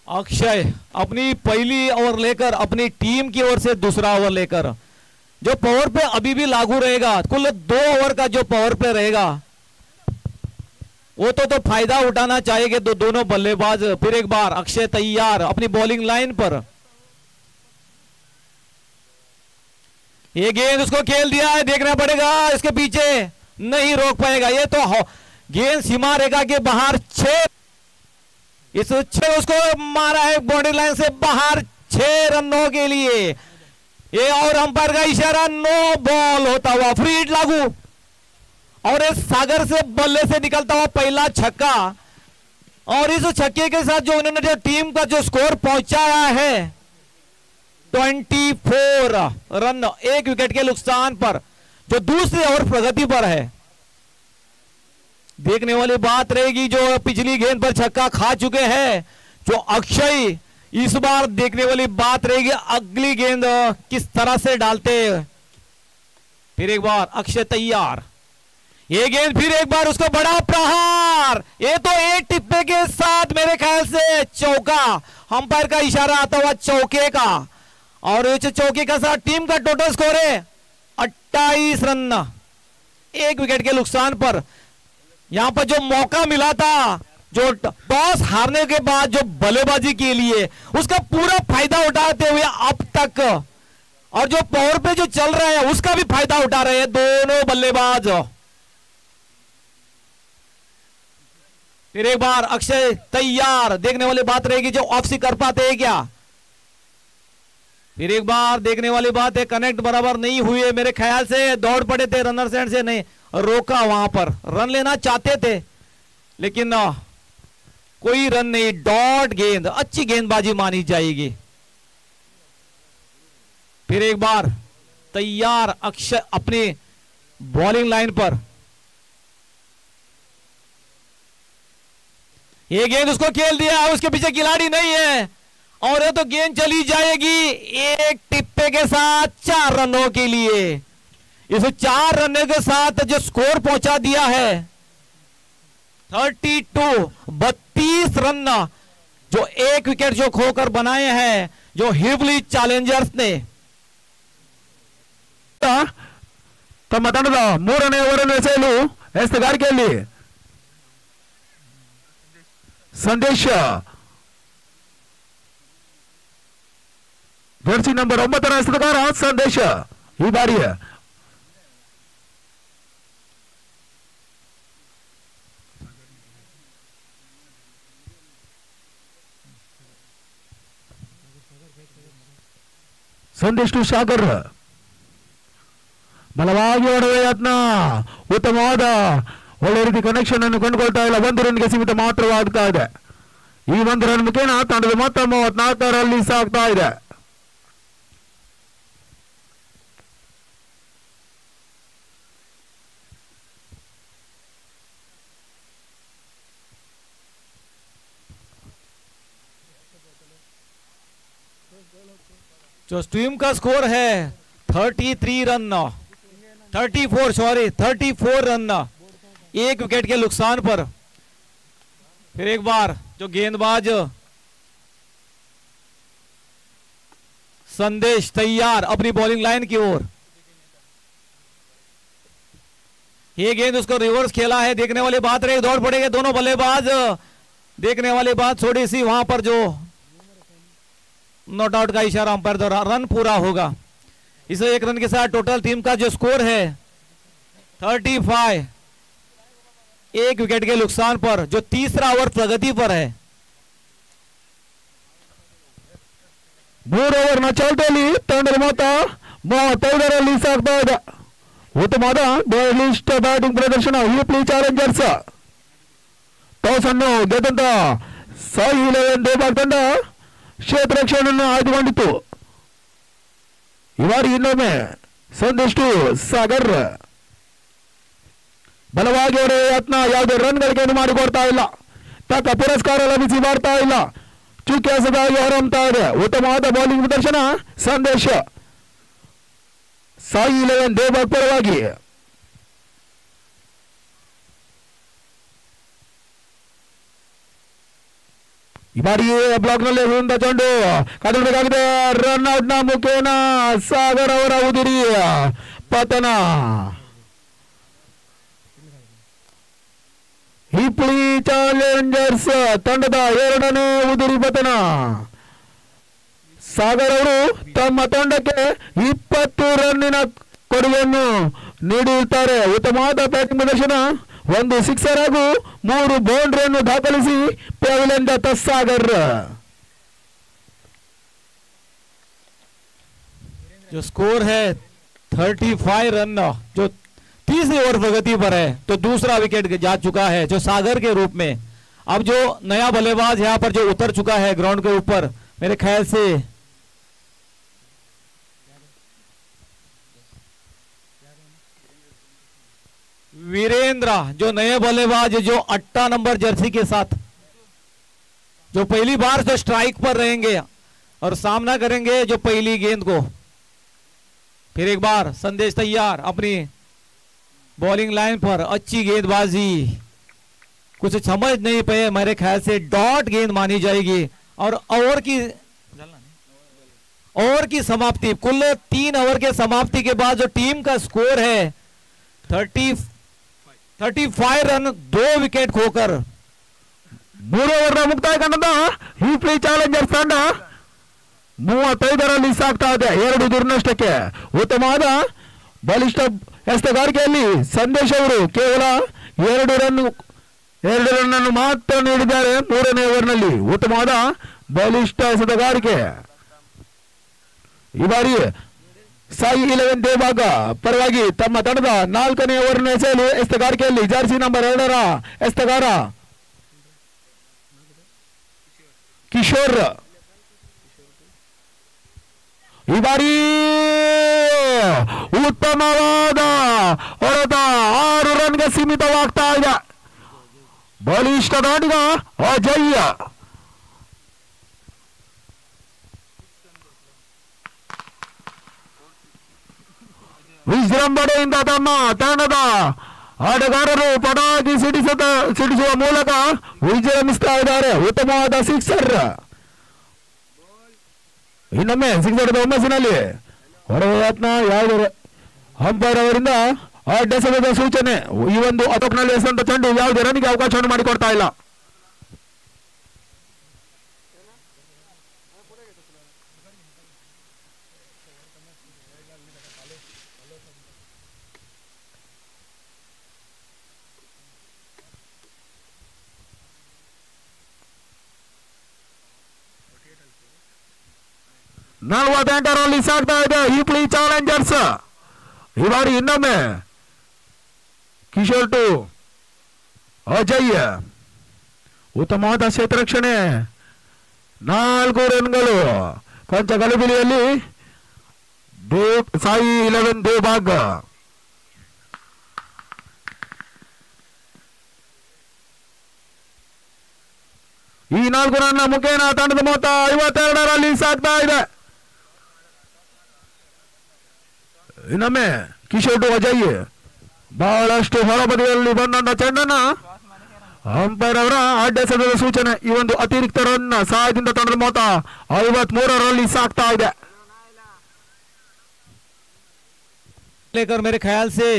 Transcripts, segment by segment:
अक्षय अपनी पहली ओवर लेकर अपनी टीम की ओर से दूसरा ओवर लेकर, जो पावर पे अभी भी लागू रहेगा, कुल 2 ओवर का जो पावर पे रहेगा वो तो फायदा उठाना चाहेंगे दोनों बल्लेबाज। फिर एक बार अक्षय तैयार अपनी बॉलिंग लाइन पर, ये गेंद उसको खेल दिया है, देखना पड़ेगा इसके पीछे नहीं रोक पाएगा, ये तो गेंद सीमा रेखा के बाहर 6, इस 6 उसको मारा है बाउंड्री लाइन से बाहर 6 रनों के लिए। ये और अंपायर का इशारा, नो बॉल होता हुआ फ्री हिट लागू, और इस सागर से बल्ले से निकलता हुआ पहला छक्का, और इस छक्के के साथ जो उन्होंने जो टीम का जो स्कोर पहुंचाया है 24 रन 1 विकेट के नुकसान पर, जो दूसरे ओवर प्रगति पर है। देखने वाली बात रहेगी, जो पिछली गेंद पर छक्का खा चुके हैं जो अक्षय, इस बार देखने वाली बात रहेगी अगली गेंद किस तरह से डालते। फिर एक बार अक्षय तैयार, ये गेंद फिर एक बार उसको बड़ा प्रहार, ये तो एक टिप्पे के साथ मेरे ख्याल से चौका, अंपायर का इशारा आता हुआ चौके का, और इस चौके का साथ टीम का टोटल स्कोर है 28 रन 1 विकेट के नुकसान पर। यहां पर जो मौका मिला था, जो टॉस हारने के बाद जो बल्लेबाजी के लिए, उसका पूरा फायदा उठाते हुए अब तक, और जो पावर पे जो चल रहा है उसका भी फायदा उठा रहे हैं दोनों बल्लेबाज। फिर एक बार अक्षय तैयार, देखने वाली बात रहेगी जो ऑफसी कर पाते हैं क्या। फिर एक बार देखने वाली बात है, कनेक्ट बराबर नहीं हुए मेरे ख्याल से, दौड़ पड़े थे रनर एंड से, नहीं रोका, वहां पर रन लेना चाहते थे लेकिन कोई रन नहीं, डॉट गेंद, अच्छी गेंदबाजी मानी जाएगी। फिर एक बार तैयार अक्षय अपनी बॉलिंग लाइन पर, ये गेंद उसको खेल दिया, उसके पीछे खिलाड़ी नहीं है, और ये तो गेंद चली जाएगी एक टिप्पे के साथ 4 रनों के लिए। इस 4 रनों के साथ जो स्कोर पहुंचा दिया है 32 रन, जो 1 विकेट जो खोकर बनाए हैं जो हिवली ಚಾಲೆಂಜರ್ಸ್ ने। ತಮ್ಮ ತಂಡದ 3ನೇ ಓವರನ್ನು ಎಸೆಯಲು ಎಸೆಗಾರಿಕೆಯಲ್ಲಿ ಸಂದೇಶ ಜರ್ಸಿ ನಂಬರ್ 9ರ ಎಸೆತಗಾರ ಸಂದೇಶ ಈ ಬಾರಿಯ ಸಂದೇಶ್ ಟು ಸಾಗರ್ ಬಲವಾಗಿ ಹೊಡೆದ ಯತ್ನ, ಉತ್ತಮವಾದ ಒಳ್ಳೆ ರೀತಿ ಕನೆಕ್ಷನ್ ಅನ್ನು ಕಂಡುಕೊಳ್ತಾ ಇಲ್ಲ, 1 ರನ್ಗೆ ಸೀಮಿತ ಮಾತ್ರವಾಗ್ತಾ ಇದೆ. ಈ 1 ರನ್ ಮುಖೇನ ತಂಡದ ಮೊತ್ತ 34ರಲ್ಲಿ ಸಾಗ್ತಾ ಇದೆ. जो टीम का स्कोर है 34 रन 34 रन 1 विकेट के नुकसान पर। फिर एक बार जो गेंदबाज संदेश तैयार अपनी बॉलिंग लाइन की ओर, ये गेंद उसको रिवर्स खेला है, देखने वाली बात रही, दौड़ पड़ेंगे दोनों बल्लेबाज, देखने वाली बात थोड़ी सी वहां पर जो नॉट आउट का इशारा अंपायर द्वारा, रन पूरा होगा। इस 1 रन के साथ टोटल टीम का जो स्कोर है 35 1 विकेट के नुकसान पर, जो तीसरा ओवर प्रगति पर है। 3 ಓವರ್ನ ಚಾಲ್ತಿಯಲ್ಲಿ ತಂಡದ ಮೊತ್ತ 35ರಲ್ಲಿ ಸಾಗ್ತಾ ಇದೆ. ಉತ್ತಮವಾದ ಬಲಿಷ್ಠ ಬ್ಯಾಟಿಂಗ್ ಪ್ರದರ್ಶನ ಯುಪಿ ಚಾಲೆಂಜರ್ಸ್. ಟಾಸ್ ಅನ್ನು ಗೆದ್ದಂತ ಸಾಯಿ 11 ದೇವಾಗ್ ತಂಡ ಕ್ಷೇತ್ರ ರಕ್ಷಣೆಯನ್ನು ಆಯ್ದುಕೊಂಡಿತು. ಈ ಬಾರಿ ಇನ್ನೊಮ್ಮೆ ಸಂದೇಶ್ ಟು ಸಾಗರ್ ಬಲವಾಗಿ ಹೊಡೆಯುವ ಯತ್ನ, ಯಾವುದೇ ರನ್ಗಳಿಗೆ ಮಾಡಿಕೊಡ್ತಾ ಇಲ್ಲ, ತಕ್ಕ ಪುರಸ್ಕಾರ ಲಭಿಸಿ ಮಾಡ್ತಾ ಇಲ್ಲ, ಚುಕ್ಕಿ ಎಸೆದಾಗಿ ಹೊರಹೊಮ್ತಾ ಇದೆ. ಉತ್ತಮವಾದ ಬೌಲಿಂಗ್ ಪ್ರದರ್ಶನ ಸಂದೇಶ ಸಾಯಿ 11 ದೇವಾಗ್ ಪರವಾಗಿ. ಈ ಬಾರಿ ಬ್ಲಾಕ್ ನಲ್ಲಿ ಚೆಂಡು ಕದಡಬೇಕಾಗಿದೆ. ರನ್ ಔಟ್ ನ ಮುಖೇನ ಸಾಗರ್ ಅವರ ಉದಿರಿ ಪತನ. ಹಿಪ್ಲಿ ಚಾಲೆಂಜರ್ಸ್ ತಂಡದ ಎರಡನೇ ಉದಿರಿ ಪತನ. ಸಾಗರ್ ಅವರು ತಮ್ಮ ತಂಡಕ್ಕೆ 20 ರನ್ನಿನ ಕೊಡುಗೆಯನ್ನು ನೀಡಿರುತ್ತಾರೆ. ಉತ್ತಮವಾದ ಬ್ಯಾಟಿಂಗ್ ಪ್ರದರ್ಶನ, ಒಂದು ಸಿಕ್ಸರ್ ಹಾಗೂ 3 ಬೌಂಡ್ರಿಯನ್ನು ದಾಖಲಿಸಿ ಪೆವಿಲಿಯನ್ ದತ್ತ सागर. जो स्कोर है 35 रन, जो तीसरी ओवर प्रगति पर है, तो दूसरा विकेट जा चुका है जो सागर के रूप में. अब जो नया बल्लेबाज यहाँ पर जो उतर चुका है ग्राउंड के ऊपर, मेरे ख्याल से वीरेंद्र, जो नए बल्लेबाज जो 8 नंबर जर्सी के साथ जो पहली बार जो स्ट्राइक पर रहेंगे और सामना करेंगे जो पहली गेंद को. फिर एक बार संदेश तैयार अपनी बॉलिंग लाइन पर, अच्छी गेंदबाजी, कुछ समझ नहीं पाए, मेरे ख्याल से डॉट गेंद मानी जाएगी. और ओवर की समाप्ति, कुल 3 ओवर के समाप्ति के बाद जो टीम का स्कोर है 35 रन, 2 विकेट खोकर 3 ಓವರ್ ಮುಕ್ತಾಯ ಕಂಡ ಹಿಪ್ಲಿ ಚಾಲೆಂಜರ್ಸ್ ತಂಡ 35ರಲ್ಲಿ ಸಾಗ್ತಾ ಇದೆ 2 ದುರ್ನಷ್ಟಕ್ಕೆ. ಉತ್ತಮವಾದ ಬಲಿಷ್ಠ ಎಸೆಗಾರಿಕೆಯಲ್ಲಿ ಸಂದೇಶ್ ಅವರು ಕೇವಲ 2 ರನ್ ಅನ್ನು ಮಾತ್ರ ನೀಡಿದ್ದಾರೆ 3ನೇ ಓವರ್ನಲ್ಲಿ. ಉತ್ತಮವಾದ ಬಲಿಷ್ಠ ಎಸೆಗಾರಿಕೆ. ಈ ಬಾರಿ ಸಾಯಿ 11 ದೇವಾಗ ಪರವಾಗಿ ತಮ್ಮ ತಂಡದ 4ನೇ ಓವರ್ನ ಎಸೆಯಲು ಎಸೆಗಾರಿಕೆಯಲ್ಲಿ ಜರ್ಸಿ ನಂಬರ್ 2ರ ಎಸೆಗಾರ ಕಿಶೋರ್. ಈ ಬಾರಿ ಉತ್ತಮವಾದ ಹೊಡೆತ 6 ರನ್ಗೆ ಸೀಮಿತವಾಗ್ತಾ ಇದೆ. ಬಲಿಷ್ಠ ದಾಟಿಗ ಅಜಯ್. ವಿಜೃಂಭಣೆಯಿಂದ ತಮ್ಮ ತಂಡದ ಆಟಗಾರರು ಪಟಾಕಿ ಸಿಡಿಸುವ ಮೂಲಕ ವಿಜೃಂಭಿಸ್ತಾ ಇದ್ದಾರೆ. ಉತ್ತಮವಾದ ಸಿಕ್ಸರ್. ಇನ್ನೊಮ್ಮೆ ಸಿಕ್ಸರ್ ಹುಮ್ಮಸ್ಸಿನಲ್ಲಿ ಹೊರಯತ್ನ ಯಾವುದೇ ಅಂಪೈರ್ ಅವರಿಂದ ಅಡ್ಡೆಸೆದ ಸೂಚನೆ. ಈ ಒಂದು ಅಟೋಕ್ನಲ್ಲಿ ಎಸೆದಂತ ಚೆಂಡು ಯಾವುದೇ ರನ್ಗೆ ಅವಕಾಶವನ್ನು ಮಾಡಿಕೊಡ್ತಾ ಇಲ್ಲ. ರಲ್ಲಿ ಸಾಗ್ತಾ ಇದೆ ಹಿಪ್ಲಿ ಚಾಲೆಂಜರ್ಸ್. ಈ ಬಾರಿ ಇನ್ನೊಮ್ಮೆ ಕಿಶೋರ್ ಟು ಅಜಯ್. ಉತ್ತಮವಾದ ಕ್ಷೇತ್ರರಕ್ಷಣೆ, 4 ರನ್ಗಳು. ಕೊಂಚ ಗಲಿಬಿಲಿಯಲ್ಲಿ ಸಾಯಿ 11 ದೇವಬಾಗ್. ಈ 4 ರನ್ನ ಮುಖೇನ ತಂಡದ ಮೊತ್ತ 52ರಲ್ಲಿ ಸಾಗ್ತಾ ಇದೆ. ಇನ್ನೊಮ್ಮೆ ಕಿಶೋರ್ ಟು ಅಜಯ್. ಬಹಳಷ್ಟು ಹೊರಬದಿಯಲ್ಲಿ ಬಂದ ಚೆಂಡನ್ನ ಅಂಪೈರ್ ಅವರ ಅಡ್ಡೆಸೆದ ಸೂಚನೆ. ಈ ಒಂದು ಅತಿರಿಕ್ತ ರನ್ ಸಹಾಯದಿಂದ ತಂಡದ ಮೊತ್ತ 53ರಲ್ಲಿ ಸಾಗ್ತಾ ಇದೆ. लेकर मेरे ख्याल से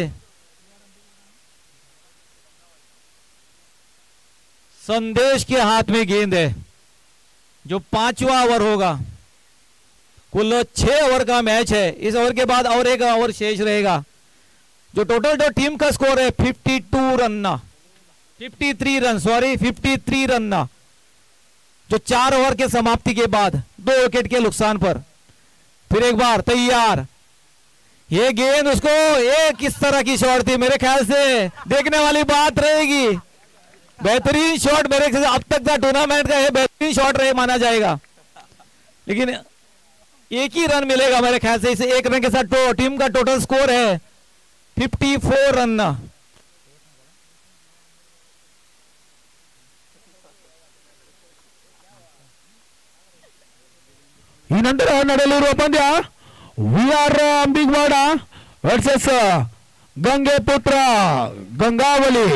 संदेश के हाथ में गेंद है, जो 5वां ओवर होगा. कुल 6 ओवर का मैच है. इस ओवर के बाद और 1 ओवर शेष रहेगा. जो टोटल जो टीम का स्कोर है 53 रन, जो 4 ओवर के समाप्ति के बाद 2 विकेट के नुकसान पर. फिर एक बार तैयार. ये गेंद उसको, ये किस तरह की शॉट थी, मेरे ख्याल से देखने वाली बात रहेगी. बेहतरीन शॉट, मेरे ख्याल से अब तक का टूर्नामेंट का ये बेहतरीन शॉट रहे माना जाएगा. लेकिन एक ही रन मिलेगा मेरे ख्याल से. इसे 1 रन के साथ टीम का टोटल स्कोर है 54 रन. ಈ ನಂತರ ನಡೆಯಲಿರುವ ಪಂದ್ಯ ವಿಆರ್ ಅಂಬಿಗವಾಡ ವರ್ಸಸ್ ಗಂಗೆ ಪುತ್ರ ಗಂಗಾವಲಿ.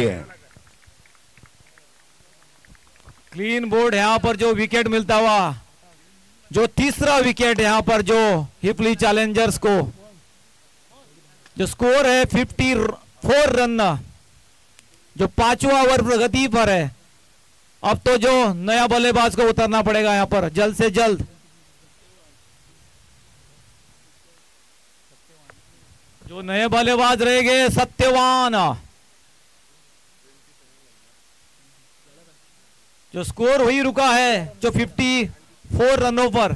क्लीन बोर्ड यहां पर जो विकेट मिलता हुआ, जो तीसरा विकेट यहां पर जो हिपली चैलेंजर्स को, जो स्कोर है 54 रन, जो 5वां ओवर प्रगति पर है। अब तो जो नया बल्लेबाज को उतरना पड़ेगा यहां पर जल्द से जल्द। जो नए बल्लेबाज रहेंगे सत्यवान, जो स्कोर वही रुका है जो 54 रनों पर।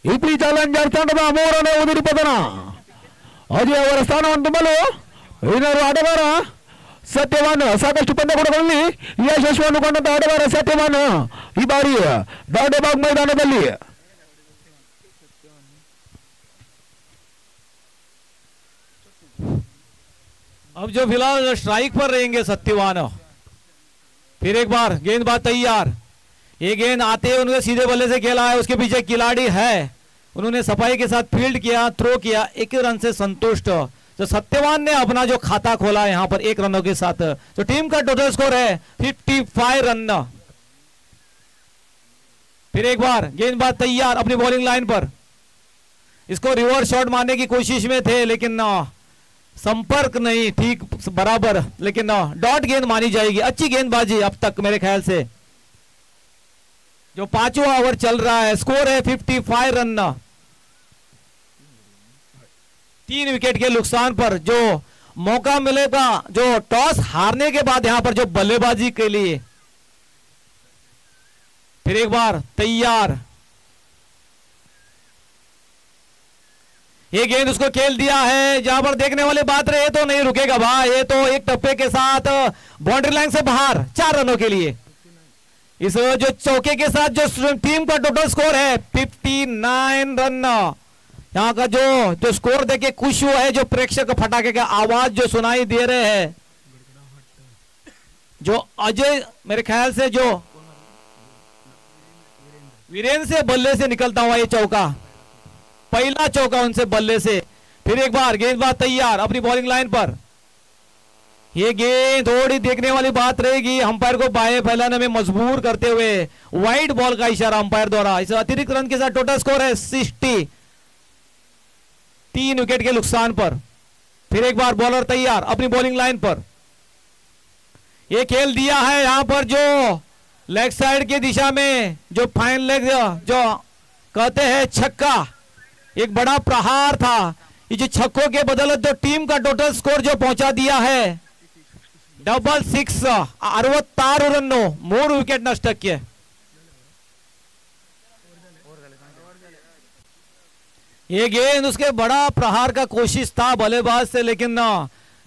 ಹಿಪ್ಲಿ ಚಾಲೆಂಜರ್ ತಂಡದ 3ನೇ ಉದಿರಿ ಪತನ. ಅಜಯ್ ಅವರ ಸ್ಥಾನವನ್ನು ತುಂಬಲು ಇನ್ನೊಂದು ಆಟಗಾರ ಸತ್ಯವಾನ್ ಸಾಕಷ್ಟು ಪಂದ್ಯಗಳಲ್ಲಿ ಯಶಸ್ವಿಯನ್ನು ಕೊಂಡಂತ ಆಟಗಾರ ಸತ್ಯವಾನ್ ಈ ಬಾರಿ ದಾಂಡೆಬಾಗ್ ಮೈದಾನದಲ್ಲಿ अब जो फिलहाल स्ट्राइक पर रहेंगे सत्यवान। फिर एक बार गेंदबाज तैयार, ये गेंद आते हैं उन्होंने सीधे बल्ले से खेला है, उसके पीछे खिलाड़ी है, उन्होंने सफाई के साथ फील्ड किया, थ्रो किया, 1 रन से संतुष्ट। तो सत्यवान ने अपना जो खाता खोला है यहां पर 1 रनों के साथ। तो टीम का टोटल स्कोर है 55 रन। फिर एक बार गेंदबाज तैयार अपनी बॉलिंग लाइन पर, इसको रिवर्स शॉट मारने की कोशिश में थे लेकिन संपर्क नहीं ठीक बराबर, लेकिन डॉट गेंद मानी जाएगी। अच्छी गेंदबाजी अब तक मेरे ख्याल से। जो 5वां ओवर चल रहा है, स्कोर है 55 रन। 3 विकेट के नुकसान पर जो मौका मिलेगा जो टॉस हारने के बाद यहां पर जो बल्लेबाजी के लिए। फिर एक बार तैयार, ये गेंद उसको खेल दिया है, जहां पर देखने वाली बात रहे तो नहीं रुकेगा भाई, ये तो एक टप्पे के साथ बाउंड्री लाइन से बाहर 4 रनों के लिए। इस जो चौके के साथ जो टीम का टोटल स्कोर है 59 रन। यहाँ का जो स्कोर देके खुश हुआ है, जो प्रेक्षक फटाके का आवाज जो सुनाई दे रहे हैं, जो अजय मेरे ख्याल से जो वीरेंद्र से बल्ले से निकलता हुआ ये चौका, पहला चौका उनसे बल्ले से। फिर एक बार गेंदबाज तैयार अपनी बॉलिंग लाइन पर, ये गेंद थोड़ी देखने वाली बात रहेगी, अंपायर को बाएं फैलाने में मजबूर करते हुए वाइड बॉल का इशारा अंपायर द्वारा। इस अतिरिक्त रन के साथ टोटल स्कोर है 60, 3 विकेट के नुकसान पर। फिर एक बार बॉलर तैयार अपनी बॉलिंग लाइन पर, ये खेल दिया है यहां पर जो लेग साइड की दिशा में, जो फाइन लेग जो कहते हैं छक्का, एक बड़ा प्रहार था। ये जो छक्कों के बदौलत जो टीम का टोटल स्कोर जो पहुंचा दिया है 66, 66 ರನ್ನು, 3 ವಿಕೆಟ್ ನಷ್ಟಕ್ಕೆ। ये गेंद उसके बड़ा प्रहार का कोशिश था बल्लेबाज से, लेकिन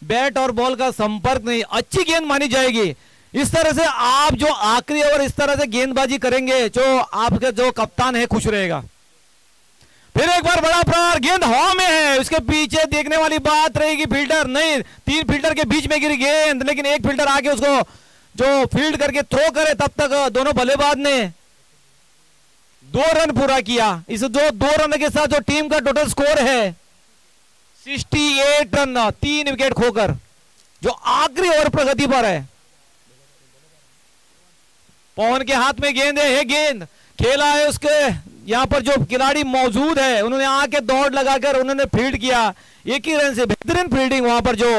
बैट और बॉल का संपर्क नहीं। अच्छी गेंद मानी जाएगी। इस तरह से आप जो आखिरी ओवर इस तरह से गेंदबाजी करेंगे, जो आपके जो कप्तान है खुश रहेगा। फिर एक बार बड़ा प्रहार, गेंद हवा में है, उसके पीछे देखने वाली बात रहेगी फील्डर नहीं, 3 फील्डर के बीच में गिरी गेंद, लेकिन एक फील्डर आके उसको जो फील्ड करके थ्रो करे, तब तक दोनों बल्लेबाज ने 2 रन पूरा किया। इस 2 रन के साथ जो टीम का टोटल स्कोर है 68 रन, 3 विकेट खोकर जो आखिरी ओवर प्रगति पर है। पवन के हाथ में गेंद है, गेंद खेला है उसके, यहां पर जो खिलाड़ी मौजूद है उन्होंने आके दौड़ लगाकर उन्होंने फील्ड किया, 1 ही रन से बेहतरीन फील्डिंग। वहां पर जो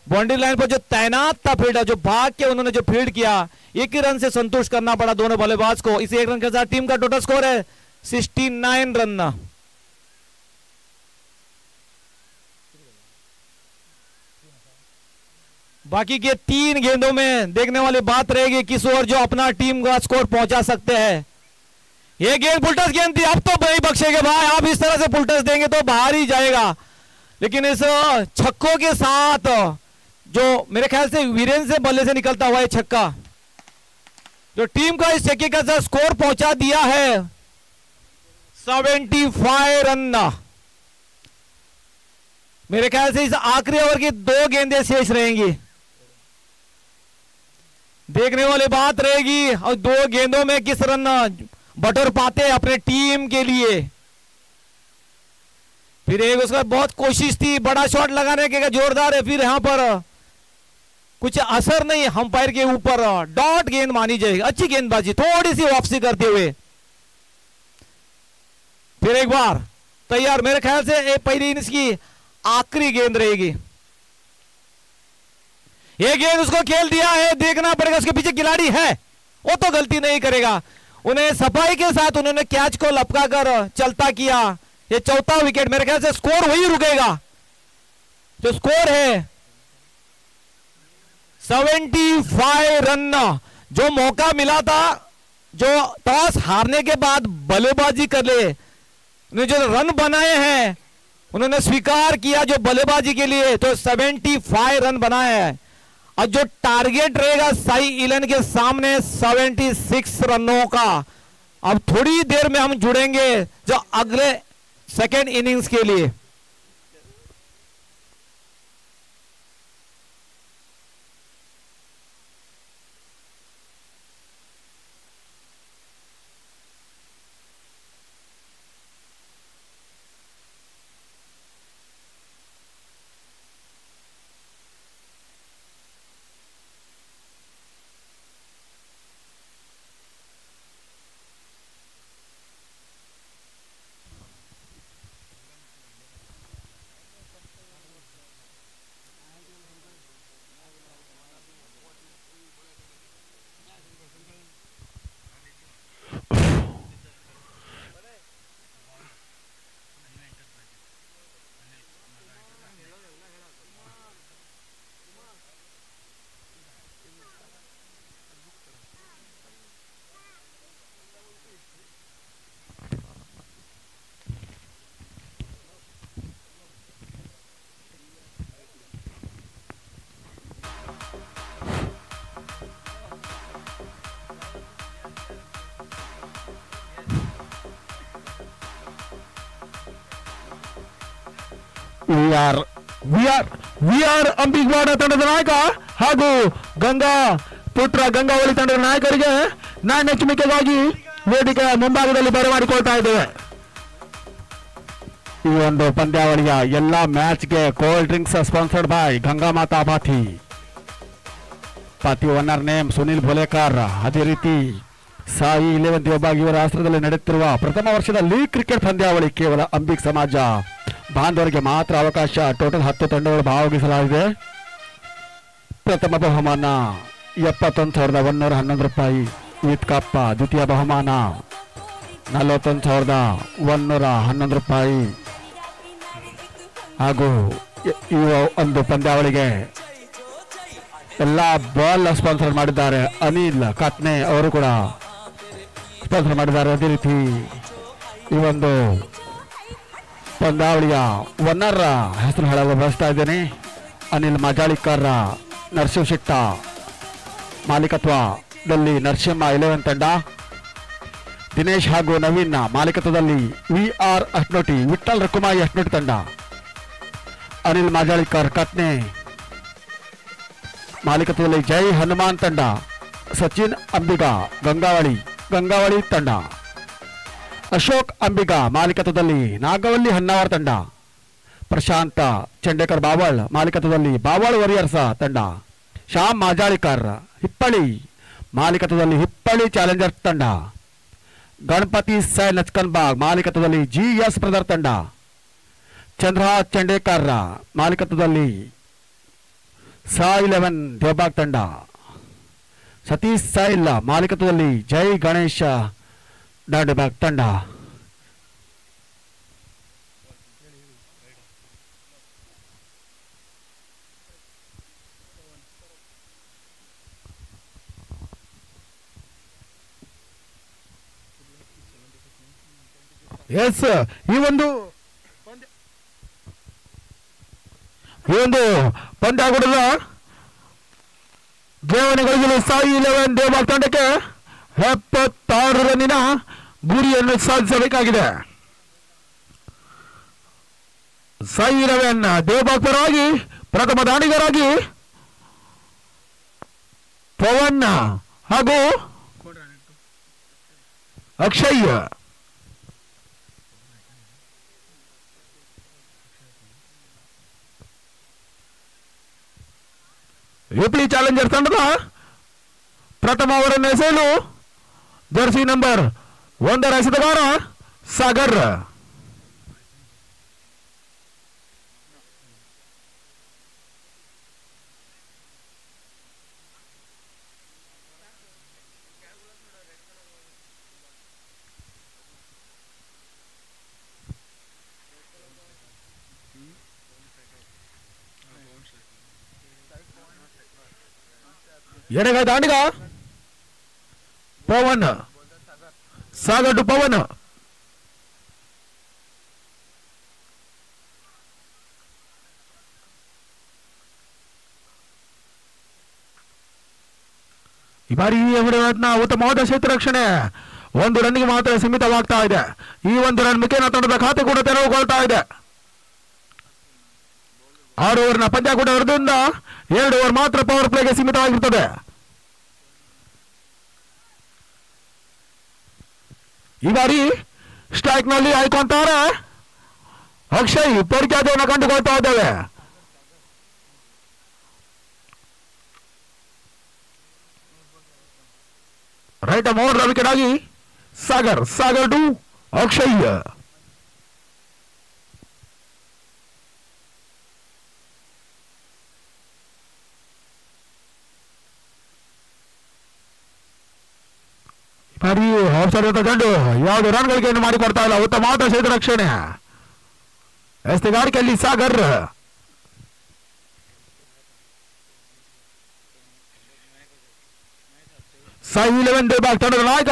बाउंड्री लाइन पर जो तैनात था फील्डर, जो भाग के उन्होंने जो फील्ड किया, 1 ही रन से संतुष्ट करना पड़ा दोनों बल्लेबाज को। इस 1 रन के साथ टीम का टोटल स्कोर है 69 रन। बाकी के 3 गेंदों में देखने वाली बात रहेगी किस ओर जो अपना टीम का स्कोर पहुंचा सकते हैं। ये गेंद पुलटस गेंद थी, अब तो नहीं बख्शेंगे भाई, आप इस तरह से पुलटस देंगे तो बाहर ही जाएगा। लेकिन इस छक्कों के साथ जो मेरे ख्याल से वीरेंद्र से बल्ले से निकलता हुआ है छक्का, जो टीम का इस छक्के का स्कोर पहुंचा दिया है 75 रन। मेरे ख्याल से इस आखिरी ओवर की 2 गेंदें शेष रहेंगी, देखने वाली बात रहेगी, और 2 गेंदों में किस रन बटोर पाते अपने टीम के लिए। फिर एक उसका बहुत कोशिश थी बड़ा शॉट लगाने के, जोरदार है, फिर यहां पर कुछ असर नहीं अंपायर के ऊपर, डॉट गेंद मानी जाएगी। अच्छी गेंदबाजी, थोड़ी सी वापसी करते हुए फिर एक बार तैयार। मेरे ख्याल से ये पहली इनिंग्स की आखिरी गेंद रहेगी। ये गेंद उसको खेल दिया है, देखना पड़ेगा उसके पीछे खिलाड़ी है, वो तो गलती नहीं करेगा। उन्हें सफाई के साथ उन्होंने कैच को लपका कर चलता किया। ये चौथा विकेट, मेरे ख्याल से स्कोर वही रुकेगा जो स्कोर है 75 रन। जो मौका मिला था, जो टॉस हारने के बाद बल्लेबाजी कर ले, उन्होंने जो रन बनाए हैं उन्होंने स्वीकार किया जो बल्लेबाजी के लिए, तो 75 रन बनाए हैं। और जो टारगेट रहेगा साई इलन के सामने 76 रनों का। अब थोड़ी देर में हम जुड़ेंगे जो अगले सेकेंड इनिंग्स के लिए। ವಿಆರ್ ಅಂಬಿಗವಾಡ ತಂಡದ ನಾಯಕ ಹಾಗೂ ಗಂಗಾ ಪುತ್ರ ಗಂಗಾವಳಿ ತಂಡದ ನಾಯಕರಿಗೆ ನಾನು ಮೆಚ್ಚುಗೆಗಾಗಿ ವೇದಿಕೆಯ ಮುಂಭಾಗದಲ್ಲಿ ಬರಮಾಡಿಕೊಳ್ತಾ ಇದ್ದೇವೆ. ಈ ಒಂದು ಪಂದ್ಯಾವಳಿಯ ಎಲ್ಲ ಮ್ಯಾಚ್ಗೆ cold drinks sponsored by Ganga Mata ಬಾಥಿ, ಪಾತಿ ಓನರ್ ನೇಮ್ ಸುನಿಲ್ ಭೋಲೇಕರ್. ಅದೇ ರೀತಿ ಸಾಯಿ 11 ದೇವಬಾಗ್ ಇವರ ಆಶ್ರಯದಲ್ಲಿ ನಡೆಯುತ್ತಿರುವ ಪ್ರಥಮ ವರ್ಷದ ಲೀಗ್ ಕ್ರಿಕೆಟ್ ಪಂದ್ಯಾವಳಿ ಕೇವಲ ಅಂಬಿಕ್ ಸಮಾಜ ಬಾಂಧವರಿಗೆ ಮಾತ್ರ ಅವಕಾಶ. ಟೋಟಲ್ 10 ತಂಡಗಳು ಭಾಗವಹಿಸಲಾಗಿದೆ. ಪ್ರಥಮ ಬಹುಮಾನ 71,111 ರೂಪಾಯಿ ವಿತ್ ಕಪ್ಪ. ದ್ವಿತೀಯ ಬಹುಮಾನ 41,111 ರೂಪಾಯಿ. ಹಾಗೂ ಈ ಒಂದು ಪಂದ್ಯಾವಳಿಗೆ ಎಲ್ಲ ಬಾಲ್ ಸ್ಪಾನ್ಸರ್ ಮಾಡಿದ್ದಾರೆ. ಅನಿಲ್ ಕಾತ್ನೆ ಅವರು ಕೂಡ ಸ್ಪಾನ್ಸರ್ ಮಾಡಿದ್ದಾರೆ. ಅದೇ ರೀತಿ ಈ ಒಂದು ಪಂದ್ಯಾವಳಿಯ ಒನ್ನರ್ ಹೆಸರು ಹೇಳಲು ಬಯಸ್ತಾ ಇದ್ದೇನೆ. ಅನಿಲ್ ಮಾಜಾಳಿಕರ್ ನರಸಿಂಹ ಶೆಟ್ಟ ಮಾಲೀಕತ್ವದಲ್ಲಿ ನರಸಿಂಹ 11 ತಂಡ, ದಿನೇಶ್ ಹಾಗೂ ನವೀನ್ ಮಾಲೀಕತ್ವದಲ್ಲಿ ವಿಆರ್ ಅಷ್ನೋಟಿ ವಿಠಲ್ ರಕುಮಾಯಿ ಅಷ್ನೋಟಿ ತಂಡ, ಅನಿಲ್ ಮಾಜಾಳಿಕರ್ ಕತ್ನೆ ಮಾಲೀಕತ್ವದಲ್ಲಿ ಜೈ ಹನುಮಾನ್ ತಂಡ, ಸಚಿನ್ ಅಂಬಿಗ ಗಂಗಾವಳಿ ತಂಡ, ಅಶೋಕ್ ಅಂಬಿಗ ಮಾಲೀಕತ್ವದಲ್ಲಿ ನಾಗವಲ್ಲಿ ಹನ್ನಾವರ ತಂಡ, ಪ್ರಶಾಂತ ಚಂಡೇಕರ್ ಬಾವಳ್ ಮಾಲೀಕತ್ವದಲ್ಲಿ ಬಾವಳ್ ವಾರಿಯರ್ಸ್ ತಂಡ, ಶ್ಯಾಮ್ ಮಾಜಾಳಿಕರ್ ಹಿಪ್ಪಳಿ ಮಾಲೀಕತ್ವದಲ್ಲಿ ಹಿಪ್ಪಳಿ ಚಾಲೆಂಜರ್ಸ್ ತಂಡ, ಗಣಪತಿ ಸೈ ನಚ್ಕನ್ಬಾಗ್ ಮಾಲೀಕತ್ವದಲ್ಲಿ ಜಿಎಸ್ ಬ್ರದರ್ ತಂಡ, ಚಂದ್ರಹಾಸ್ ಚಂಡೇಕರ್ ಮಾಲೀಕತ್ವದಲ್ಲಿ ಸಾಯಿ 11 ದೇವಬಾಗ್ ತಂಡ, ಸತೀಶ್ ಸಾಯಿಲ್ ಮಾಲೀಕತ್ವದಲ್ಲಿ ಜೈ ಗಣೇಶ ಡಾಂಡೆಬಾಗ್ ತಂಡ. ಎಸ್, ಈ ಒಂದು ಪಂದ್ಯಾವಳಿಯ ಠೇವಣಿಗಳಿಸಲು ಸಾಯಿ 11 ದೇವಬಾಗ್ ತಂಡಕ್ಕೆ 76 ರನ್ನಿನ ಗುರಿಯನ್ನು ಸಾಧಿಸಬೇಕಾಗಿದೆ. ಸಾಯಿ 11 ದೇವಬಾಗ್ ಪರವಾಗಿ ಪ್ರಥಮ ದಾಳಿಗರಾಗಿ ಪವನ್ ಹಾಗೂ ಅಕ್ಷಯ್ ಯುಪಿ ಚಾಲೆಂಜರ್ ತಂಡದ ಪ್ರಥಮ ಓವರನ್ನು ಎಸೆಯಲು ಜರ್ಸಿ ನಂಬರ್ 1 ಎಸೆತಗಾರ ಸಾಗರ್. ಎಡಗೈ ದಾಂಡಿಗ ಪವನ್, ಸಾಗರ್ ಟು ಪವನ್. ಈ ಬಾರಿ ಉತ್ತಮವಾದ ಕ್ಷೇತ್ರ ರಕ್ಷಣೆ 1 ರನ್ಗೆ ಮಾತ್ರ ಸೀಮಿತವಾಗ್ತಾ ಇದೆ. ಈ 1 ರನ್ ಮುಖೇನ ತಂಡದ ಖಾತೆ ಕೂಡ ತೆರವುಗೊಳ್ತಾ ಇದೆ. 6 ಓವರ್ನ ಪಂದ್ಯ ಕೂಡ ಇರೋದ್ರಿಂದ 2 ಓವರ್ ಮಾತ್ರ ಪವರ್ ಪ್ಲೇಗೆ ಸೀಮಿತವಾಗಿರ್ತದೆ. ಈ ಬಾರಿ ಸ್ಟ್ರೈಕ್ ನಲ್ಲಿ ಆಯ್ಕೊಂತಾರೆ ಅಕ್ಷಯ್. ಪರಿಖ್ಯಾತಿಯನ್ನು ಕಂಡುಕೊಳ್ತಾ ಇದ್ದೇವೆ. ರೈಟ್ ಮೋರ್ ವಿಕೆಟ್ ಆಗಿ ಸಾಗರ್ ಟು ಅಕ್ಷಯ್. ಬಾರಿ ಅವಸರದ ತಂಡು ಯಾವುದು ರನ್ಗಳಿಗೆ ಮಾಡಿಕೊಡ್ತಾ ಇಲ್ಲ. ಉತ್ತಮವಾದ ಕ್ಷೇತ್ರ ರಕ್ಷಣೆ ಎಸ್ತಿಗಾರಿಕೆಯಲ್ಲಿ ಸಾಗರ್. ಸಾಯಿ 11 ದೇವಬಾಗ್ ತಂಡದ ನಾಯಕ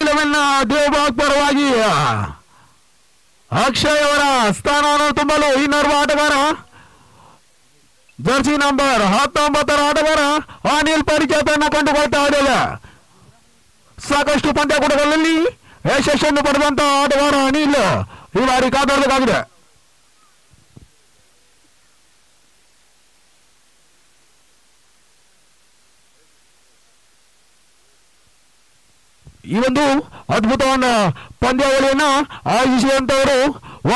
11 ದೇವಬಾಗ್ ಪರವಾಗಿ ಅಕ್ಷಯ್ ಅವರ ಸ್ಥಾನವನ್ನು ತುಂಬಲು ಇನ್ನೋರ್ವ ಆಟಗಾರ ಜರ್ಸಿ ನಂಬರ್ 19 ಆಟಗಾರ ಅನಿಲ್ ಪರಿಚಯತೆಯನ್ನು ಕಂಡುಕೊಳ್ತಾ ಇದ್ದೇವೆ. ಸಾಕಷ್ಟು ಪಂದ್ಯಕೂಟಗಳಲ್ಲಿ ಯಶಸ್ಸನ್ನು ಪಡೆದಂತಹ ಆಟಗಾರ ಅನಿಲ್ ಈ ಬಾರಿ ಕಾದಾಡಬೇಕಾಗಿದೆ. ಈ ಒಂದು ಅದ್ಭುತವಾದ ಪಂದ್ಯಾವಳಿಯನ್ನು ಆಯೋಜಿಸಿದಂತವರು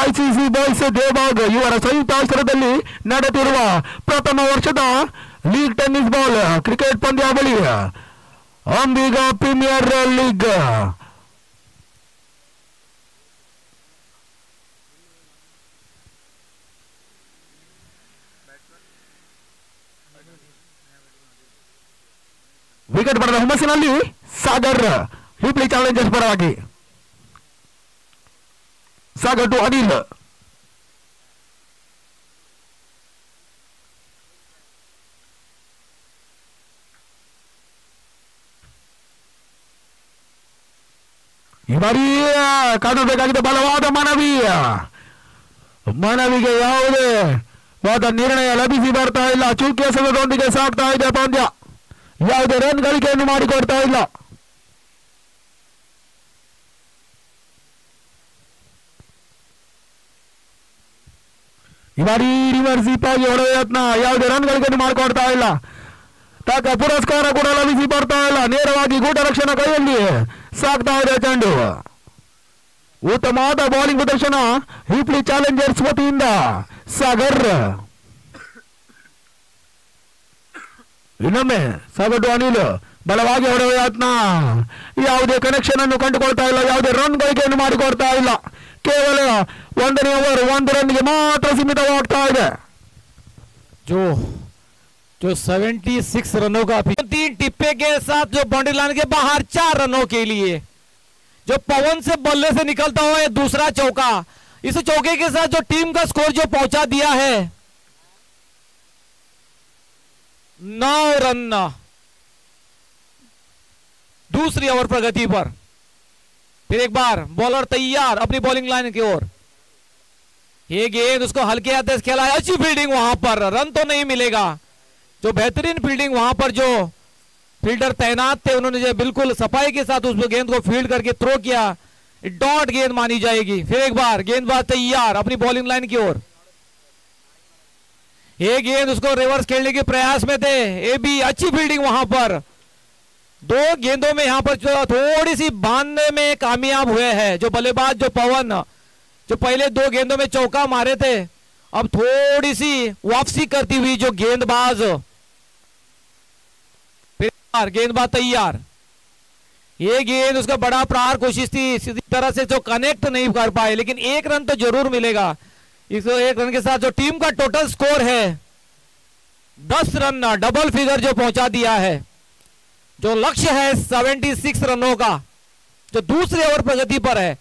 YCC ಬಾಯ್ಸ್ ದೇವಬಾಗ್ ಇವರ ಸಂಯುಕ್ತಾಶ್ರಯದಲ್ಲಿ ನಡೆಯುತ್ತಿರುವ ಪ್ರಥಮ ವರ್ಷದ ಲೀಗ್ ಟೆನ್ನಿಸ್ ಬಾಲ್ ಕ್ರಿಕೆಟ್ ಪಂದ್ಯಾವಳಿ ಅಂಬಿಗಾ ಪ್ರೀಮಿಯರ್ ಲೀಗ್. ವಿಕೆಟ್ ಪಡೆದ ಹುಮ್ಮಸ್ಸಿನಲ್ಲಿ ಸಾಗರ್ ಹುಬ್ಳಿ ಚಾಲೆಂಜರ್ಸ್ ಪರವಾಗಿ. ಸಾಗರ್ ಟು ಅನಿಲ್. ಈ ಬಾರಿ ಕಾಣಬೇಕಾಗಿದೆ ಬಲವಾದ ಮನವಿಗೆ ಯಾವುದೇ ವಾದ ನಿರ್ಣಯ ಲಭಿಸಿ ಬರ್ತಾ ಇಲ್ಲ. ಚೂಕಿ ಎಸೆತದೊಂದಿಗೆ ಸಾಗ್ತಾ ಇದೆ ಪಂದ್ಯ. ಯಾವುದೇ ರನ್ ಗಳಿಕೆಯನ್ನು ಮಾಡಿಕೊಡ್ತಾ ಇಲ್ಲ. ಈ ಬಾರಿ ರಿವರ್ಸ್ ಆಗಿ ಹೊಡೆದ ಯತ್ನ, ಯಾವುದೇ ರನ್ ಗಳಿಕೆಯನ್ನು ಮಾಡಿಕೊಡ್ತಾ ಇಲ್ಲ. ತಕ್ಕ ಪುರಸ್ಕಾರ ಕೂಡ ಲಭಿಸಿ ಬರ್ತಾ ಇಲ್ಲ. ನೇರವಾಗಿ ಗೂಟ ರಕ್ಷಣಾ ಕೈಯಲ್ಲಿ ಸಾಗ್ತಾ ಇದೆ ಚೆಂಡು. ಉತ್ತಮವಾದ ಬೌಲಿಂಗ್ ಪ್ರದರ್ಶನ ಹುಬ್ಳಿ ಚಾಲೆಂಜರ್ಸ್ ವತಿಯಿಂದ ಸಾಗರ್. ಇನ್ನೊಮ್ಮೆ ಸಾಗರ್ ಟು ಅನಿಲ್ ಬಲವಾಗಿ ಹೊಡೆಯುವ ಯತ್ನ, ಯಾವುದೇ ಕನೆಕ್ಷನ್ ಅನ್ನು ಕಂಡುಕೊಳ್ತಾ ಇಲ್ಲ. ಯಾವುದೇ ರನ್ ಗಳಿಕೆಯನ್ನು ಮಾಡಿಕೊಡ್ತಾ ಇಲ್ಲ. ಕೇವಲ 1ನೇ ಓವರ್ 1 ರನ್ಗೆ ಮಾತ್ರ ಸೀಮಿತವಾಗ್ತಾ ಇದೆ. जो 76 रनों का 3 टिप्पे के साथ जो बाउंड्री लाइन के बाहर 4 रनों के लिए जो पवन से बल्ले से निकलता हुआ है दूसरा चौका, इस चौके के साथ जो टीम का स्कोर जो पहुंचा दिया है 9 रन दूसरी ओवर प्रगति पर। फिर एक बार बॉलर तैयार अपनी बॉलिंग लाइन की ओर। ये गेंद उसको हल्के हाथ से खेला है, अच्छी फील्डिंग वहां पर, रन तो नहीं मिलेगा। जो बेहतरीन फील्डिंग वहां पर जो फील्डर तैनात थे उन्होंने जो बिल्कुल सफाई के साथ उस गेंद को फील्ड करके थ्रो किया, डॉट गेंद मानी जाएगी। फिर एक बार गेंदबाज तैयार अपनी बॉलिंग लाइन की ओर। ये गेंद उसको रिवर्स खेलने के प्रयास में थे, ये भी अच्छी फील्डिंग वहां पर। 2 गेंदों में यहां पर थोड़ी सी बांधने में कामयाब हुए हैं जो बल्लेबाज जो पवन, जो पहले 2 गेंदों में चौका मारे थे, अब थोड़ी सी वापसी करती हुई जो गेंदबाज गेंदबाज तैयार। ये गेंद उसका बड़ा प्रहार कोशिश थी सीधी तरह से जो कनेक्ट नहीं कर पाए, लेकिन एक रन तो जरूर मिलेगा। इस एक रन के साथ जो टीम का टोटल स्कोर है 10 रन, डबल फिगर जो पहुंचा दिया है। जो लक्ष्य है 76 रनों का, जो दूसरे ओवर प्रगति पर है।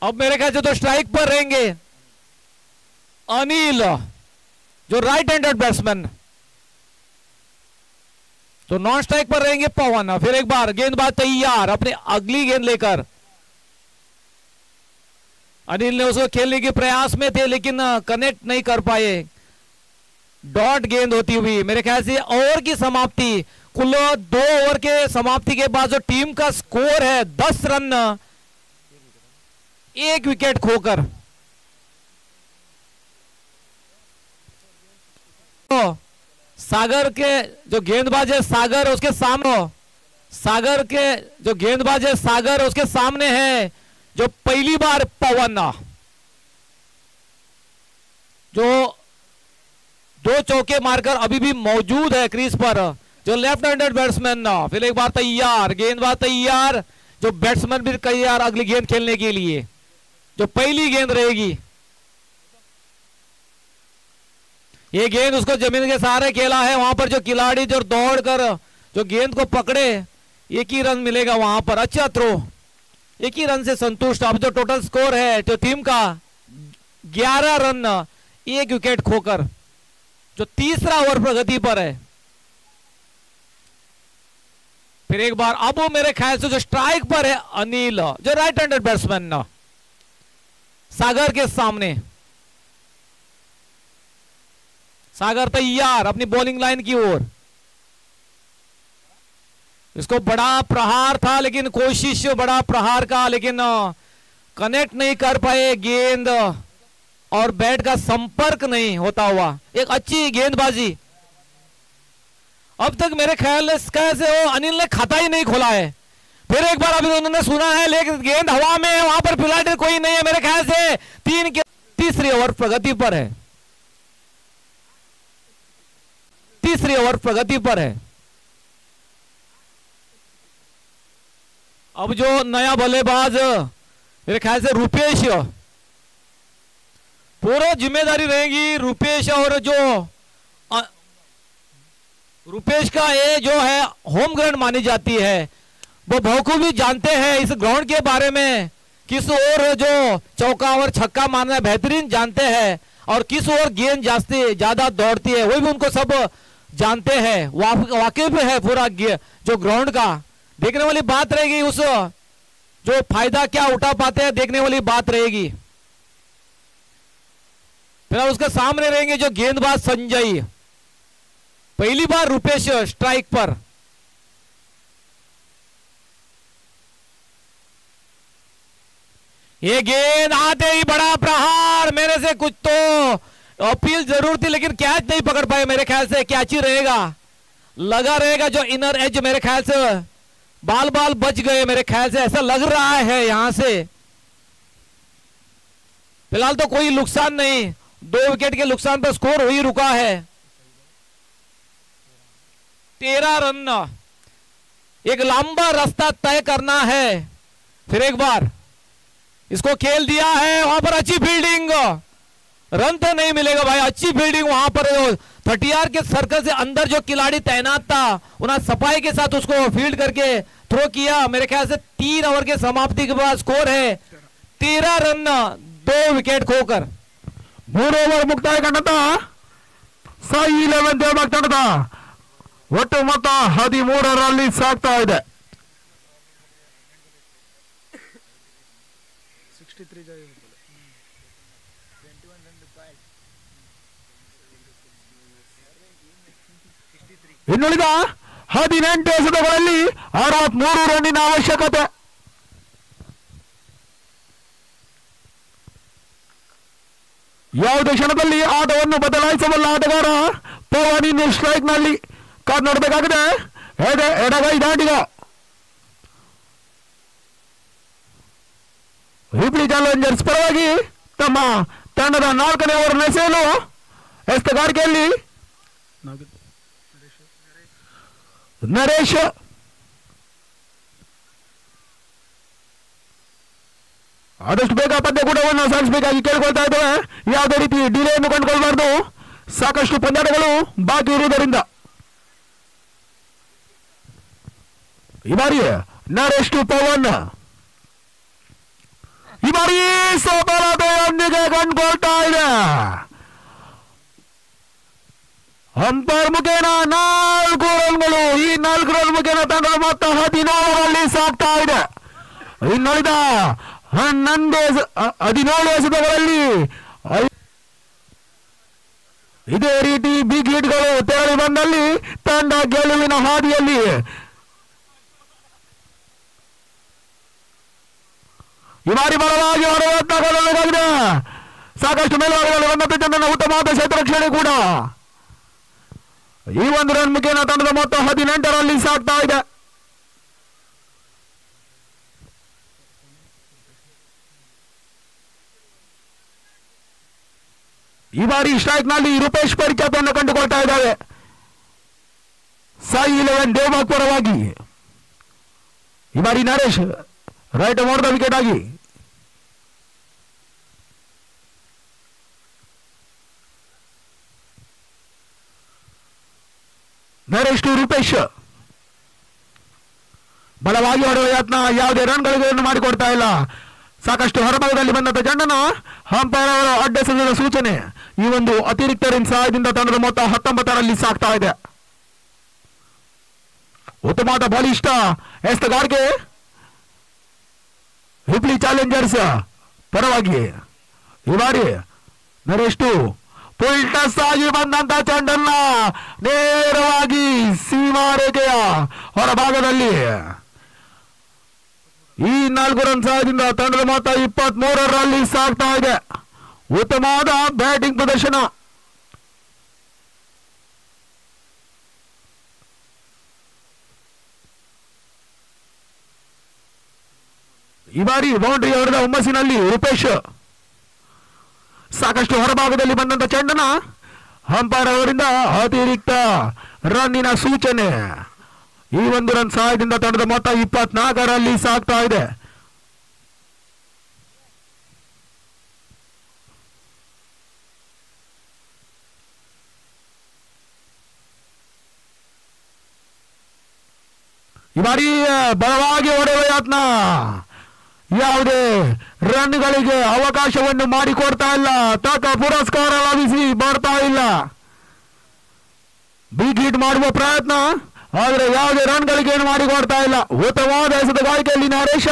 अब मेरे ख्याल से तो स्ट्राइक पर रहेंगे अनिल, जो राइट हैंडेड बैट्समैन। तो नॉन स्ट्राइक पर रहेंगे पवन। फिर एक बार गेंदबाज तैयार अपने अगली गेंद लेकर। अनिल ने उसको खेलने के प्रयास में थे लेकिन कनेक्ट नहीं कर पाए। डॉट गेंद होती हुई मेरे ख्याल से ओवर की समाप्ति, कुल 2 ओवर के समाप्ति के बाद जो टीम का स्कोर है 10 रन, 1 विकेट खोकर। तो सागर के जो गेंदबाज है सागर, उसके सामने सागर के जो गेंदबाज है सागर, उसके सामने है जो पहली बार पवन, जो 2 चौके मारकर अभी भी मौजूद है क्रीज पर, जो लेफ्ट हैंडेड बैट्समैन। फिर एक बार तैयार, गेंदबाज तैयार, जो बैट्समैन भी तैयार अगली गेंद खेलने के लिए। जो पहली गेंद रहेगी, ये गेंद उसको जमीन के सहारे खेला है। वहां पर जो खिलाड़ी जो दौड़कर जो गेंद को पकड़े, 1 ही रन मिलेगा वहां पर। अच्छा थ्रो, 1 ही रन से संतुष्ट। अब जो टोटल स्कोर है जो टीम का 11 रन, 1 विकेट खोकर, जो तीसरा ओवर प्रगति पर है। फिर एक बार अब वो मेरे ख्याल से जो स्ट्राइक पर है अनिल, जो राइट हैंडेड बैट्समैन सागर के सामने। सागर तैयार अपनी बॉलिंग लाइन की ओर। इसको बड़ा प्रहार था लेकिन कोशिश बड़ा प्रहार का, लेकिन कनेक्ट नहीं कर पाए। गेंद और बैट का संपर्क नहीं होता हुआ एक अच्छी गेंदबाजी। अब तक मेरे ख्याल से वो अनिल ने खाता ही नहीं खोला है। फिर एक बार अभी उन्होंने सुना है लेकिन गेंद हवा में है, वहां पर फील्डर कोई नहीं है। मेरे ख्याल से 3 के तीसरी ओवर प्रगति पर है, तीसरी ओवर प्रगति पर है। अब जो नया बल्लेबाज मेरे ख्याल से रुपेश, पूरा जिम्मेदारी रहेगी रुपेश। और जो रुपेश का ये जो है होम ग्राउंड मानी जाती है, वो बखूबी जानते हैं इस ग्राउंड के बारे में, किस ओर जो चौका और छक्का मारना बेहतरीन जानते हैं, और किस ओर गेंद ज्यादा दौड़ती है वही भी उनको सब जानते हैं। वाकिफ है पूरा जो ग्राउंड का। देखने वाली बात रहेगी उस जो फायदा क्या उठा पाते हैं, देखने वाली बात रहेगी। फिर उसके सामने रहेंगे जो गेंदबाज संजय। पहली बार रुपेश स्ट्राइक पर। ये गेंद आते ही बड़ा प्रहार, मेरे से कुछ तो अपील जरूर थी लेकिन कैच नहीं पकड़ पाए। मेरे ख्याल से कैच ही रहेगा, लगा रहेगा जो इनर एज। मेरे ख्याल से बाल बच गए, मेरे ख्याल से ऐसा लग रहा है यहां से। फिलहाल तो कोई नुकसान नहीं, 2 विकेट के नुकसान पर स्कोर हो ही रुका है। 13 रन, एक लंबा रास्ता तय करना है। फिर एक बार इसको खेल दिया है, वहां पर अच्छी फील्डिंग, रन तो नहीं मिलेगा भाई, अच्छी फील्डिंग वहां पर। 30 के सर्कल से अंदर जो खिलाड़ी तैनात था उन्हें सफाई के साथ उसको फील्ड करके थ्रो किया। मेरे ख्याल से 3 ओवर के समाप्ति के बाद स्कोर है 13 रन, 2 विकेट खोकर। 3 ಓವರ್ ಮುಕ್ತಾಯ ಕಂಡಂತ ಸಾಯಿ 11 ದೇವಬಾಗ್ ತಂಡದ ಒಟ್ಟು ಮೊತ್ತ 13 ಸಾಗ್ತಾ ಇದೆ. 63 ಇನ್ನುಳಿದ 18 ಎಸೆತಗಳಲ್ಲಿ 63 ರನ್ನಿನ ಅವಶ್ಯಕತೆ. ಯಾವುದೇ ಕ್ಷಣದಲ್ಲಿ ಆಟವನ್ನು ಬದಲಾಯಿಸಬಲ್ಲ ಆಟಗಾರ ಪವನ್ ಇನ್ನು ಸ್ಟ್ರೈಕ್ ನಲ್ಲಿ ಕಾದು ನೋಡಬೇಕಾಗಿದೆ. ಎಡಗೈ ದಾಟಿಗ ಹಿಬ್ಲಿ ಚಾಲೆಂಜರ್ಸ್ ಪರವಾಗಿ ತಮ್ಮ ತಂಡದ 4ನೇ ಓವರ್ ಎಸೆಯಲು ಎಸೆತಗಾರಿಕೆಯಲ್ಲಿ ನರೇಶ್ ಆದಷ್ಟು ಬೇಗ ಪಂದ್ಯ ಕೂಟವನ್ನು ಸಾಗಿಸಬೇಕಾಗಿ ಕೇಳಿಕೊಳ್ತಾ ಇದ್ದೇವೆ. ಯಾವುದೇ ರೀತಿ ಡಿಲೇಯನ್ನು ಕಂಡುಕೊಳ್ಬಾರ್ದು, ಸಾಕಷ್ಟು ಪಂದ್ಯಾಟಗಳು ಬಾಕಿ ಇರುವುದರಿಂದ. ಈ ಬಾರಿ ನರೇಶ್ ಟು ಪವನ್ ಈ ಬಾರಿ ಸಫಲತೆಯೊಂದಿಗೆ ಕಂಡುಕೊಳ್ತಾ ಇದೆ. ಅಂಪೈರ್ ಮುಖೇನ 4 ರನ್ಗಳು. ಈ 4 ರನ್ ಮುಖೇನ ತಂಡದ ಮೊತ್ತ 17ರಲ್ಲಿ ಸಾಗ್ತಾ ಇದೆ. ಇನ್ನುಳಿದ 17 ಎಸೆತಗಳಲ್ಲಿ ಇದೇ ರೀತಿ ಬಿಗ್ ಹಿಟ್ಗಳು ತೆರಳಿ ಬಂದಲ್ಲಿ ತಂಡ ಗೆಲುವಿನ ಹಾದಿಯಲ್ಲಿ. ಈ ಬಾರಿ ಬಲವಾಗಿ ಹೊರಬೇಕಾಗಿದೆ. ಸಾಕಷ್ಟು ಮೇಲ್ಭಾಗದಲ್ಲಿ ಬಂದಂತೆ ತಂಡದ ಉತ್ತಮವಾದ ಕ್ಷೇತ್ರರಕ್ಷಣೆ ಕೂಡ. ಈ 1 ರನ್ ಮುಖೇನ ತಂಡದ ಮೊತ್ತ 18ರಲ್ಲಿ ಸಾಗ್ತಾ ಇದೆ. ಈ ಬಾರಿ ಸ್ಟ್ರೈಕ್ ನಲ್ಲಿ ರೂಪೇಶ್ ಪರಿಖ್ಯಾತವನ್ನು ಕಂಡುಕೊಳ್ತಾ ಇದ್ದಾವೆ. ಸಾಯಿ 11 ದೇವಬಾಗ್ ಪರವಾಗಿ. ಈ ಬಾರಿ ನರೇಶ್ ರೈಟ್ ಮಾಡಿದ ವಿಕೆಟ್ ಆಗಿ. ನರೇಶ್ ಟು ರೂಪೇಶ್ ಬಲವಾಗಿ ಹೊಡೆಯುವ ಯತ್ನ, ಯಾವುದೇ ರನ್ಗಳಿಗೆ ಮಾಡಿಕೊಡ್ತಾ ಇಲ್ಲ. ಸಾಕಷ್ಟು ಹೊರಭಾಗದಲ್ಲಿ ಬಂದಂತ ಚೆಂಡನ್ನು ಅಂಪೈರ್ ಅವರ ಅಡ್ಡೆಸೆದ ಸೂಚನೆ. ಈ ಒಂದು ಅತಿರಿಕ್ತ ರನ್ ಸಹಾಯದಿಂದ ತಂಡದ ಮೊತ್ತ 19ರಲ್ಲಿ ಸಾಗ್ತಾ ಇದೆ. ಉತ್ತಮವಾದ ಬಲಿಷ್ಠ ಎಸ್ತಗಾರಿಕೆ ಹುಬ್ಳಿ ಚಾಲೆಂಜರ್ಸ್ ಪರವಾಗಿ. ಈ ಬಾರಿ ನರೇಶ್ ಟು ಫುಲ್ ಟಸ್ ಆಗಿ ಬಂದಂತ ಚೆಂಡನ್ನ ನೇರವಾಗಿ ಸೀಮಾ ರೇಖೆಯ ಹೊರಭಾಗದಲ್ಲಿ. ಈ 4 ರನ್ ಸಹಾಯದಿಂದ ತಂಡದ ಮೊತ್ತ 23ರಲ್ಲಿ ಸಾಗ್ತಾ ಇದೆ. ಉತ್ತಮವಾದ ಬ್ಯಾಟಿಂಗ್ ಪ್ರದರ್ಶನ. ಈ ಬಾರಿ ಬೌಂಡ್ರಿ ಹೊಡೆದ ಹುಮ್ಮಸ್ಸಿನಲ್ಲಿ ರೂಪೇಶ್. ಸಾಕಷ್ಟು ಹೊರಭಾಗದಲ್ಲಿ ಬಂದಂತ ಚೆಂಡನ ಅಂಪೈರ್ ಅವರಿಂದ ಅತಿರಿಕ್ತ ರನ್ನಿನ ಸೂಚನೆ. ಈ 1 ರನ್ ಸಹಾಯದಿಂದ ತಂಡದ ಮೊತ್ತ 24ರಲ್ಲಿ ಸಾಗ್ತಾ ಇದೆ. ಈ ಬಾರಿ ಬಲವಾಗಿ ಹೊಡೆಯುವ ಯತ್ನ, ಯಾವುದೇ ರನ್ಗಳಿಗೆ ಅವಕಾಶವನ್ನು ಮಾಡಿಕೊಡ್ತಾ ಇಲ್ಲ. ತಕ್ಕ ಪುರಸ್ಕಾರ ಲಭಿಸಿ ಬರ್ತಾ ಇಲ್ಲ. ಬಿಗ್ ಹಿಟ್ ಮಾಡುವ ಪ್ರಯತ್ನ, ಆದರೆ ಯಾವುದೇ ರನ್ಗಳಿಗೆ ಏನು ಮಾಡಿಕೊಡ್ತಾ ಇಲ್ಲ. ಉತ್ತಮವಾದ ಎಸೆತಗಾರಿಕೆಯಲ್ಲಿ ನರೇಶ.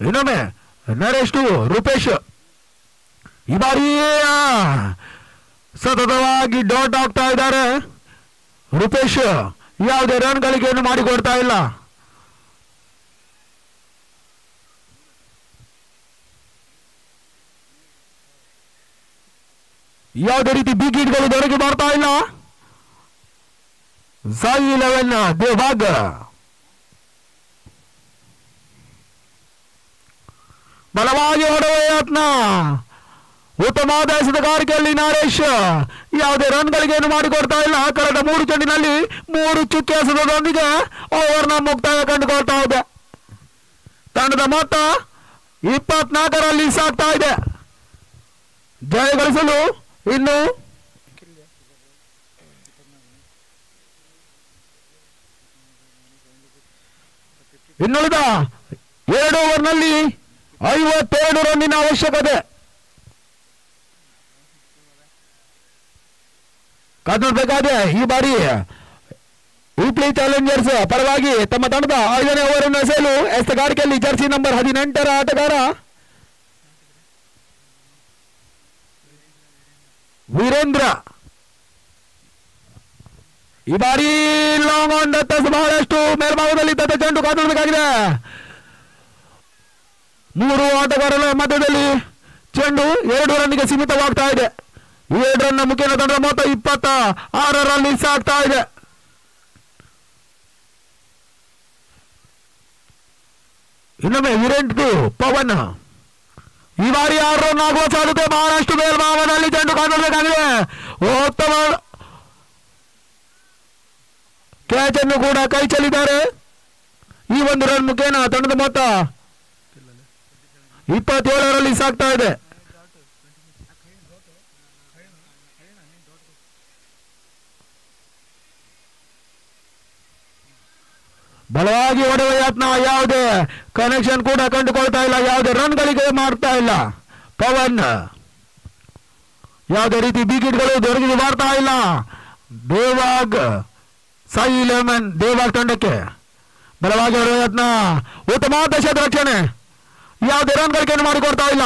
ಇನ್ನೊಮ್ಮೆ ನರೇಶ್ ಟು ರೂಪೇಶ್. ಈ ಬಾರಿ ಸತತವಾಗಿ ಡಾಟ್ ಆಗ್ತಾ ಇದ್ದಾರೆ ರೂಪೇಶ್. ಯಾವುದೇ ರನ್ಗಳಿಗೆ ಏನು ಮಾಡಿಕೊಡ್ತಾ ಇಲ್ಲ. ಯಾವುದೇ ರೀತಿ ಬಿಗ್ ಹಿಟ್ಗಳು ದೊರಕಿ ಬರ್ತಾ ಇಲ್ಲ. ಸಾಯಿ 11 ದೇವಬಾಗ್. ಬಲವಾಗಿ ಹೊಡೆಯುವ ಯತ್ನ, ಉತ್ತಮವಾದ ಎಸೆತಗಾರಿಕೆಯಲ್ಲಿ ನರೇಶ್. ಯಾವುದೇ ರನ್ಗಳಿಗೇನು ಮಾಡಿಕೊಡ್ತಾ ಇಲ್ಲ. ಕಳೆದ 3 ಚೆಂಡಿನಲ್ಲಿ 3 ಚುಕ್ಕೆ ಎಸೆತದೊಂದಿಗೆ ಓವರ್ನ ಮುಕ್ತಾಯ ಕಂಡುಕೊಳ್ತಾ ಇದೆ. ತಂಡದ ಮೊತ್ತ 24ರಲ್ಲಿ ಸಾಗ್ತಾ ಇದೆ. ಜಯ ಗಳಿಸಲು ಇನ್ನು ಇನ್ನುಳಿದ 2 ಓವರ್ನಲ್ಲಿ 52 ರನ್ನಿನ ಅವಶ್ಯಕತೆ. ಕಾದುಬೇಕಾದ್ರೆ ಈ ಬಾರಿ ಹುಬ್ಳಿ ಚಾಲೆಂಜರ್ಸ್ ಪರವಾಗಿ ತಮ್ಮ ತಂಡದ 5ನೇ ಓವರನ್ನು ಎಸೆಯಲು ಎಸೆತಗಾರಿಕೆಯಲ್ಲಿ ಜರ್ಸಿ ನಂಬರ್ 18ರ ಆಟಗಾರ ವೀರೇಂದ್ರ. ಈ ಬಾರಿ ಲಾಂಗ್ ಆನ್ ಡೆತ್ ಬಹಳಷ್ಟು ಮೇಲ್ಭಾಗದಲ್ಲಿ ಚೆಂಡು ಕಾದುಬೇಕಾಗಿದೆ. 3 ಆಟಗಾರರ ಮಧ್ಯದಲ್ಲಿ ಚೆಂಡು 2 ರನ್ನಿಗೆ ಸೀಮಿತವಾಗ್ತಾ ಇದೆ. 7 ರನ್ನ ಮುಖೇನ ತಂಡದ ಮೊತ್ತ 26ರಲ್ಲಿ ಸಾಗ್ತಾ ಇದೆ. ಇನ್ನೊಮ್ಮೆ ವೀರೇಂದ್ರ ಪವನ್ ಈ ಬಾರಿ 6 ರನ್ ಆಗುವ ಸಾಧ್ಯತೆ ಬಹಳಷ್ಟು ಮೇಲ್ಭಾಗದಲ್ಲಿ ಚೆಂಡು ಕಾಣಬೇಕಾಗಿದೆ. ಉತ್ತಮ ಕ್ಯಾಚ್ ಅನ್ನು ಕೂಡ ಕೈ ಚೆಲ್ಲಿದ್ದಾರೆ. ಈ ಒಂದು ರನ್ ಮುಖೇನ ತಂಡದ ಮೊತ್ತ 27ರಲ್ಲಿ ಸಾಗ್ತಾ ಇದೆ. ಬಲವಾಗಿ ಹೊಡೆಯುವ ಯತ್ನ, ಯಾವುದೇ ಕನೆಕ್ಷನ್ ಕೂಡ ಕಂಡುಕೊಳ್ತಾ ಇಲ್ಲ, ಯಾವುದೇ ರನ್ಗಳಿಗೆ ಮಾಡ್ತಾ ಇಲ್ಲ ಪವನ್, ಯಾವುದೇ ರೀತಿ ವಿಕೆಟ್ಗಳು ದೊರಕಿದು ಮಾಡ್ತಾ ಇಲ್ಲ. ದೇವಾಗ್ ಸಾಯಿ ಲೆಮನ್ ದೇವಾಗ್ ತಂಡಕ್ಕೆ ಬಲವಾಗಿ ಹೊಡೆಯುವ ಯತ್ನ, ಉತ್ತಮ ದಶದ ರಕ್ಷಣೆ, ಯಾವುದೇ ರನ್ಗಳಿಗೆ ಮಾಡಿಕೊಡ್ತಾ ಇಲ್ಲ.